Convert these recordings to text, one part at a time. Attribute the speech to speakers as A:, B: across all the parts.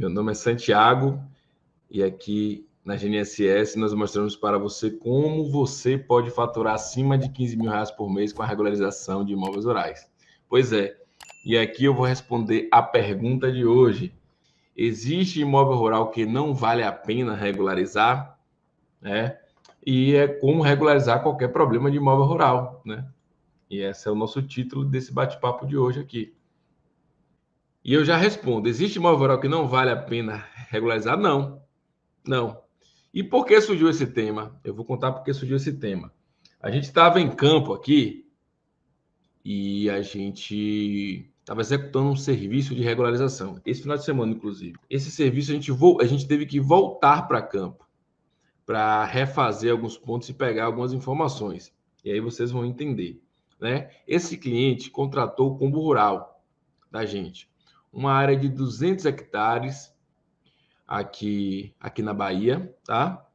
A: Meu nome é Santiago e aqui na GNSS nós mostramos para você como você pode faturar acima de R$ 15.000 por mês com a regularização de imóveis rurais. Pois é, e aqui eu vou responder a pergunta de hoje. Existe imóvel rural que não vale a pena regularizar? E é como regularizar qualquer problema de imóvel rural, né? E esse é o nosso título desse bate-papo de hoje aqui. E eu já respondo: existe imóvel rural que não vale a pena regularizar? Não, não. E por que surgiu esse tema? Eu vou contar por que surgiu esse tema. A gente estava em campo aqui e a gente estava executando um serviço de regularização. Esse final de semana, inclusive. Esse serviço a gente teve que voltar para campo para refazer alguns pontos e pegar algumas informações. E aí vocês vão entender, né? Esse cliente contratou o combo rural da gente, uma área de 200 hectares aqui na Bahia, tá?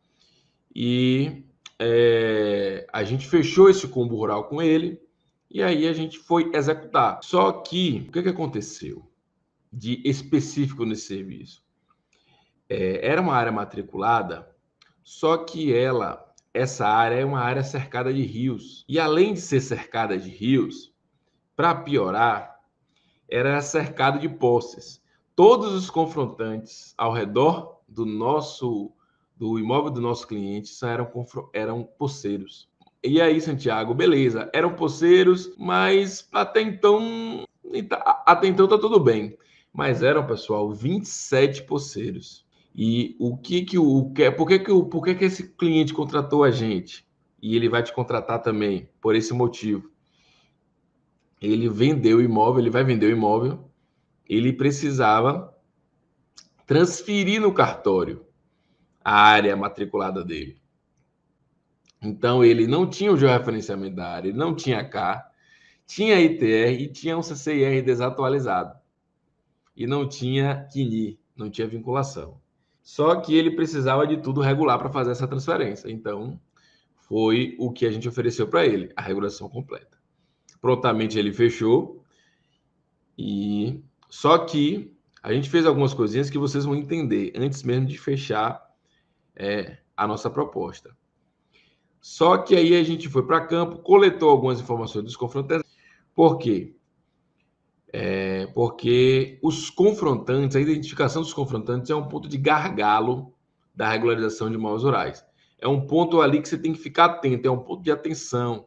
A: E a gente fechou esse combo rural com ele e aí a gente foi executar. Só que o que aconteceu de específico nesse serviço? Era uma área matriculada, só que essa área é uma área cercada de rios. E além de ser cercada de rios, para piorar, era cercado de posses. Todos os confrontantes ao redor do imóvel do nosso cliente eram poceiros. E aí, Santiago, beleza, eram poceiros, mas até então tá tudo bem. Mas eram, pessoal, 27 poceiros. E por que esse cliente contratou a gente? E ele vai te contratar também por esse motivo. Ele vendeu o imóvel, ele vai vender o imóvel, ele precisava transferir no cartório a área matriculada dele. Então ele não tinha o georreferenciamento da área, ele não tinha CAR, tinha ITR e tinha um CCIR desatualizado. E não tinha CNI, não tinha vinculação. Só que ele precisava de tudo regular para fazer essa transferência. Então, foi o que a gente ofereceu para ele, a regulação completa. Prontamente ele fechou e só que a gente fez algumas coisinhas que vocês vão entender antes mesmo de fechar a nossa proposta. Só que aí a gente foi para campo, coletou algumas informações dos confrontantes. Por quê? Porque os confrontantes, a identificação dos confrontantes é um ponto de gargalo da regularização de imóveis rurais. É um ponto ali que você tem que ficar atento, é um ponto de atenção.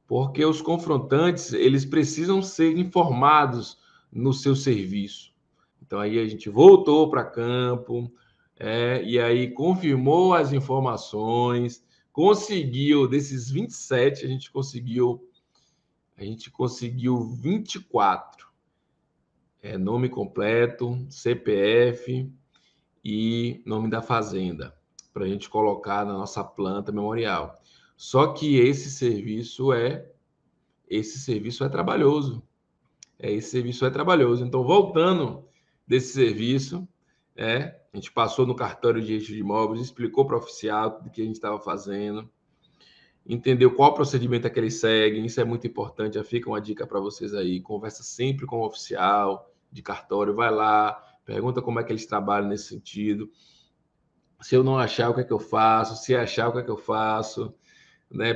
A: Porque os confrontantes, eles precisam ser informados no seu serviço. Então aí a gente voltou para campo, e aí confirmou as informações, conseguiu, desses 27, a gente conseguiu 24. Nome completo, CPF e nome da fazenda, para a gente colocar na nossa planta memorial. Só que esse serviço é trabalhoso. Esse serviço é trabalhoso. Então, voltando desse serviço, a gente passou no cartório de registro de imóveis, explicou para o oficial do que a gente estava fazendo, entendeu qual procedimento é que eles seguem. Isso é muito importante, já fica uma dica para vocês aí. Conversa sempre com o oficial de cartório, vai lá, pergunta como é que eles trabalham nesse sentido. Se eu não achar, o que é que eu faço? Se achar, o que é que eu faço?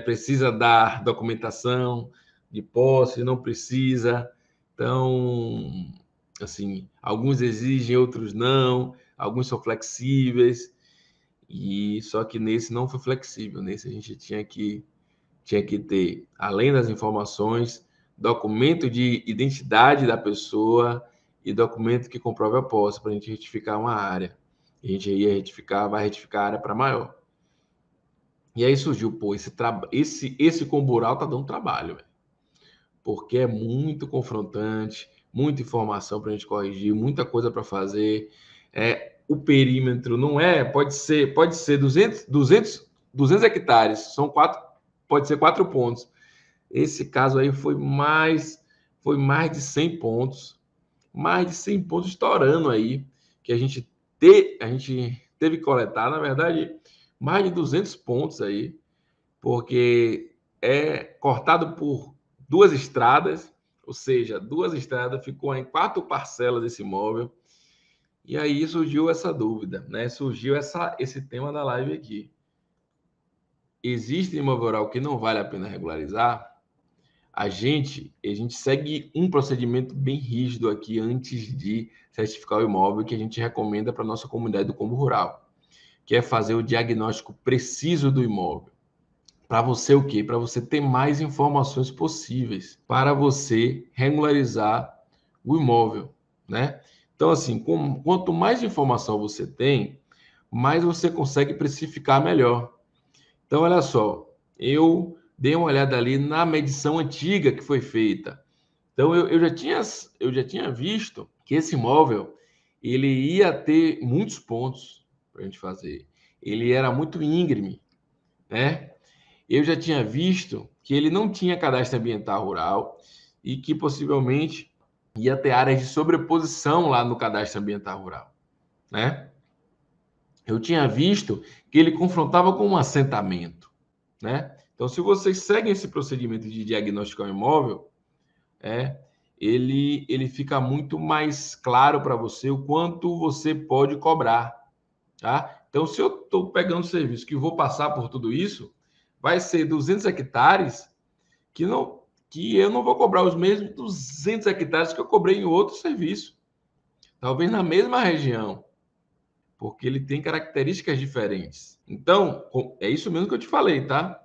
A: Precisa dar documentação de posse, não precisa. Então, assim, alguns exigem, outros não, alguns são flexíveis, e só que nesse não foi flexível. Nesse a gente tinha que ter, além das informações, documento de identidade da pessoa e documento que comprove a posse para a gente retificar uma área. A gente vai retificar a área para maior. E aí surgiu, esse combural tá dando trabalho, véio, porque é muito confrontante, muita informação para a gente corrigir, muita coisa para fazer. O perímetro não pode ser 200 hectares, pode ser 4 pontos. Esse caso aí foi mais de 100 pontos, estourando aí, que a gente teve que coletar, na verdade, mais de 200 pontos aí, porque é cortado por 2 estradas, ou seja, 2 estradas, ficou em 4 parcelas esse imóvel, E aí surgiu essa dúvida, né? Surgiu esse tema da live aqui. Existe imóvel rural que não vale a pena regularizar? A gente segue um procedimento bem rígido aqui antes de certificar o imóvel que a gente recomenda para a nossa comunidade do Combo Rural, que é fazer o diagnóstico preciso do imóvel. Para você o quê? Para você ter mais informações possíveis para você regularizar o imóvel, né? Então, assim, quanto mais informação você tem, mais você consegue precificar melhor. Então, olha só, eu dei uma olhada ali na medição antiga que foi feita. Então, eu já tinha visto que esse imóvel ele ia ter muitos pontos para a gente fazer. Ele era muito íngreme, né? Eu já tinha visto que ele não tinha cadastro ambiental rural e que possivelmente ia ter áreas de sobreposição lá no cadastro ambiental rural, né? Eu tinha visto que ele confrontava com um assentamento, né? Então, se vocês seguem esse procedimento de diagnosticar o imóvel, ele fica muito mais claro para você o quanto você pode cobrar, tá? Então, se eu estou pegando um serviço que vou passar por tudo isso, vai ser 200 hectares que eu não vou cobrar os mesmos 200 hectares que eu cobrei em outro serviço, talvez na mesma região, porque ele tem características diferentes. Então, é isso mesmo que eu te falei, tá?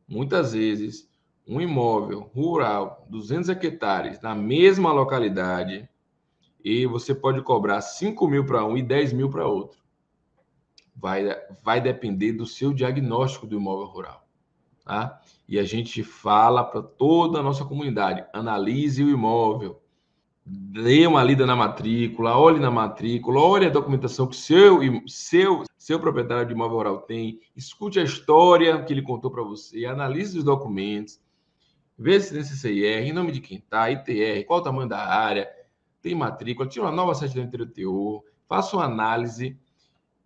A: Muitas vezes, um imóvel rural, 200 hectares, na mesma localidade, e você pode cobrar 5 mil para um e 10 mil para outro. Vai depender do seu diagnóstico do imóvel rural. Tá? E a gente fala para toda a nossa comunidade: analise o imóvel, dê uma lida na matrícula, olhe a documentação que seu proprietário de imóvel rural tem, escute a história que ele contou para você, analise os documentos, vê se tem CCIR, em nome de quem está, ITR, qual o tamanho da área, tem matrícula, tira uma nova certidão interior, faça uma análise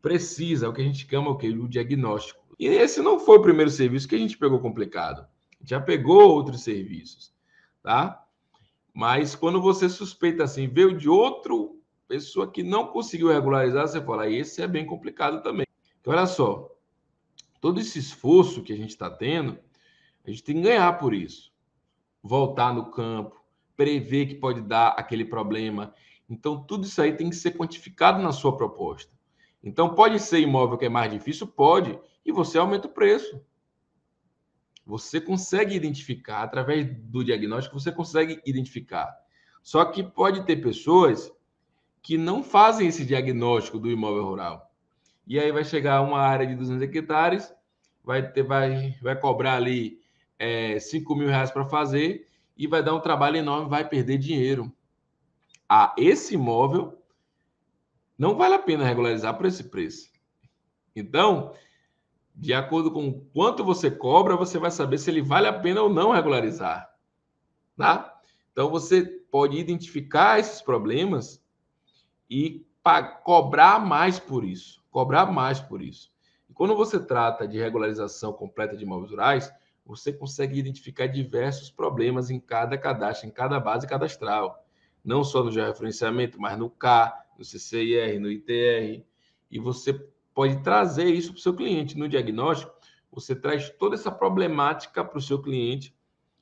A: precisa, o que a gente chama o diagnóstico. E esse não foi o primeiro serviço que a gente pegou complicado. A gente já pegou outros serviços, tá? Mas quando você suspeita assim, veio de outra pessoa que não conseguiu regularizar, você fala, esse é bem complicado também. Então, olha só, todo esse esforço que a gente está tendo, a gente tem que ganhar por isso. Voltar no campo, prever que pode dar aquele problema. Então, tudo isso aí tem que ser quantificado na sua proposta. Então, pode ser imóvel que é mais difícil? Pode. E você aumenta o preço. Você consegue identificar, através do diagnóstico, você consegue identificar. Só que pode ter pessoas que não fazem esse diagnóstico do imóvel rural. E aí vai chegar uma área de 200 hectares, vai cobrar ali 5 mil reais para fazer e vai dar um trabalho enorme, vai perder dinheiro. Esse imóvel não vale a pena regularizar por esse preço. Então, de acordo com quanto você cobra, você vai saber se ele vale a pena ou não regularizar, tá? Então, você pode identificar esses problemas e cobrar mais por isso. Cobrar mais por isso. E quando você trata de regularização completa de imóveis rurais, você consegue identificar diversos problemas em cada cadastro, em cada base cadastral. Não só no georreferenciamento, mas no CA, no CCIR, no ITR. E você pode trazer isso para o seu cliente. No diagnóstico, você traz toda essa problemática para o seu cliente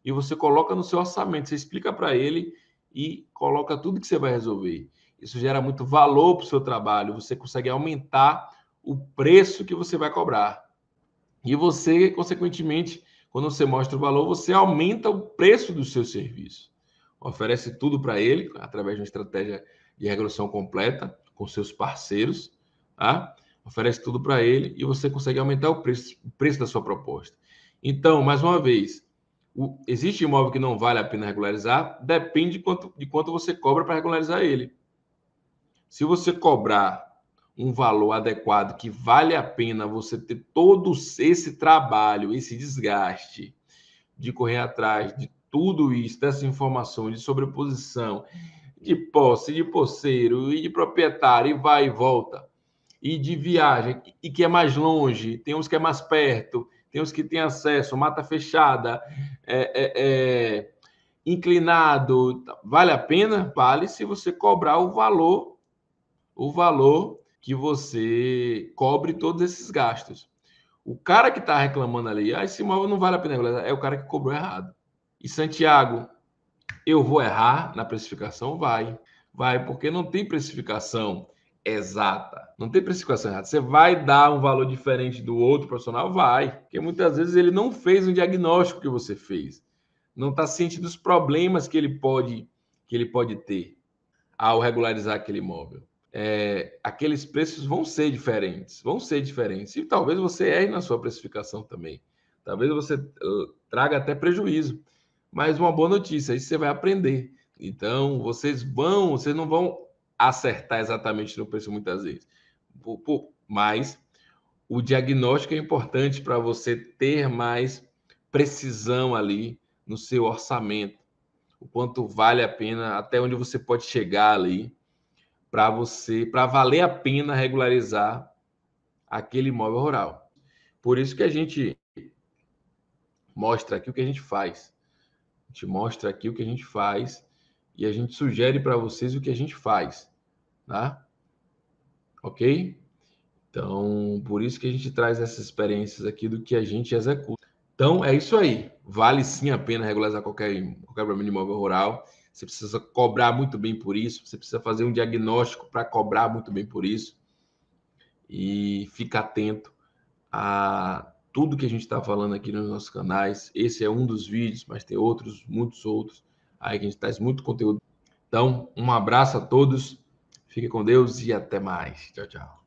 A: e você coloca no seu orçamento. Você explica para ele e coloca tudo que você vai resolver. Isso gera muito valor para o seu trabalho. Você consegue aumentar o preço que você vai cobrar. E você, consequentemente, quando você mostra o valor, você aumenta o preço do seu serviço. Oferece tudo para ele, através de uma estratégia de regulação completa, com seus parceiros, tá? Oferece tudo para ele e você consegue aumentar o preço da sua proposta. Então, mais uma vez, existe imóvel que não vale a pena regularizar? Depende de quanto você cobra para regularizar ele. Se você cobrar um valor adequado que vale a pena você ter todo esse trabalho, esse desgaste de correr atrás de tudo isso, dessa informação de sobreposição, de posse, de posseiro e de proprietário, e vai e volta, e de viagem, e que é mais longe, tem uns que é mais perto, tem uns que tem acesso, mata fechada, inclinado, vale a pena? Vale se você cobrar o valor o valor que você cobre todos esses gastos. O cara que está reclamando ali, esse imóvel não vale a pena regularizar, é o cara que cobrou errado. E Santiago, eu vou errar na precificação? Vai, porque não tem precificação exata, não tem precificação errada. Você vai dar um valor diferente do outro profissional? Vai, porque muitas vezes ele não fez um diagnóstico que você fez, não está ciente dos problemas que ele pode ter ao regularizar aquele imóvel. Aqueles preços vão ser diferentes, e talvez você erre na sua precificação também. Talvez você traga até prejuízo, mas uma boa notícia, aí você vai aprender. Então, vocês não vão acertar exatamente no preço muitas vezes, mas o diagnóstico é importante para você ter mais precisão ali no seu orçamento, o quanto vale a pena, até onde você pode chegar ali, para valer a pena regularizar aquele imóvel rural. Por isso que a gente mostra aqui o que a gente faz. A gente mostra aqui o que a gente faz e a gente sugere para vocês o que a gente faz, tá? Ok? Então, por isso que a gente traz essas experiências aqui do que a gente executa. Então, é isso aí. Vale sim a pena regularizar qualquer problema de imóvel rural. Você precisa cobrar muito bem por isso. Você precisa fazer um diagnóstico para cobrar muito bem por isso. E fica atento a tudo que a gente está falando aqui nos nossos canais. Esse é um dos vídeos, mas tem outros, muitos outros. Aí que a gente traz muito conteúdo. Então, um abraço a todos. Fique com Deus e até mais. Tchau, tchau.